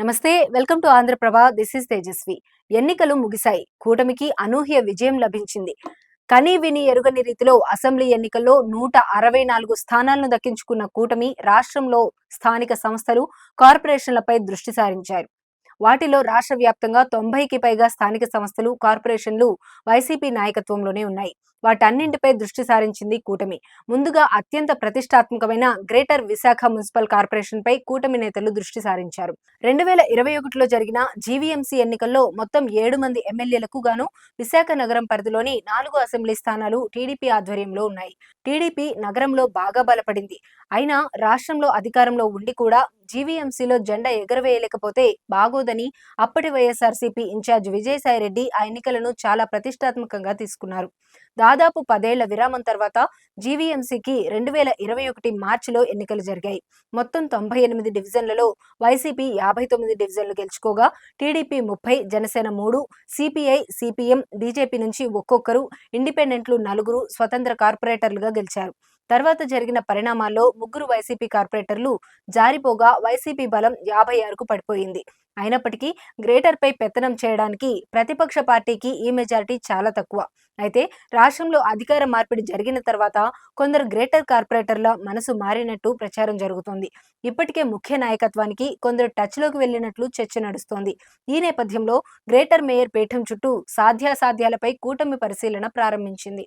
నమస్తే, welcome to Andhra Prabha. This is Tejaswi. ఎన్నికలు ముగిశాయి. కూటమికి అనూహ్య విజయం లభించింది. కని విని ఎరుగని రీతిలో అసెంబ్లీ ఎన్నికల్లో 164 స్థానాలను దక్కించుకున్న కూటమి రాష్ట్రంలో స్థానిక సంస్థలు, కార్పొరేషన్లపై దృష్టి సారించారు. వాటిలో రాష్ట్ర వ్యాప్తంగా 90కి పైగా స్థానిక సంస్థలు, కార్పొరేషన్లు వైసీపీ నాయకత్వంలోనే ఉన్నాయి. వాటన్నింటిపై దృష్టి సారించింది కూటమి. ముందుగా అత్యంత ప్రతిష్టాత్మకమైన గ్రేటర్ విశాఖ మున్సిపల్ కార్పొరేషన్ పై కూటమి నేతలు దృష్టి సారించారు. 2021లో జరిగిన జీవీఎంసీ ఎన్నికల్లో మొత్తం 7 మంది ఎమ్మెల్యేలకు గాను విశాఖ నగరం పరిధిలోని 4 అసెంబ్లీ స్థానాలు టీడీపీ ఆధ్వర్యంలో ఉన్నాయి. టీడీపీ నగరంలో బాగా బలపడింది. అయినా రాష్ట్రంలో అధికారంలో ఉండి కూడా జీవీఎంసీలో జెండా ఎగరవేయలేకపోతే బాగోదని అప్పటి వైఎస్ఆర్సీపీ ఇన్ఛార్జ్ విజయసాయిరెడ్డి ఆ ఎన్నికలను చాలా ప్రతిష్టాత్మకంగా తీసుకున్నారు. దాదాపు 10 ఏళ్ల విరామం తర్వాత జీవీఎంసీకి 2021 మార్చిలో ఎన్నికలు జరిగాయి. మొత్తం 98 డివిజన్లలో వైసీపీ 59 డివిజన్లు గెలుచుకోగా TDP 30, Janasena 3, CPI, CPM, BJP నుంచి ఒక్కొక్కరు, ఇండిపెండెంట్లు 4, స్వతంత్ర కార్పొరేటర్లుగా గెలిచారు. తర్వాత జరిగిన పరిణామాల్లో 3 వైసీపీ కార్పొరేటర్లు జారిపోగా వైసీపీ బలం 56కు పడిపోయింది. అయినప్పటికీ గ్రేటర్ పై పెత్తనం చేయడానికి ప్రతిపక్ష పార్టీకి ఈ మెజారిటీ చాలా తక్కువ. అయితే రాష్ట్రంలో అధికార మార్పిడి జరిగిన తర్వాత కొందరు గ్రేటర్ కార్పొరేటర్ల మనసు మారినట్టు ప్రచారం జరుగుతోంది. ఇప్పటికే ముఖ్య నాయకత్వానికి కొందరు టచ్లోకి వెళ్లినట్లు చర్చ నడుస్తోంది. ఈ నేపథ్యంలో గ్రేటర్ మేయర్ పీఠం చుట్టూ సాధ్యాసాధ్యాలపై కూటమి పరిశీలన ప్రారంభించింది.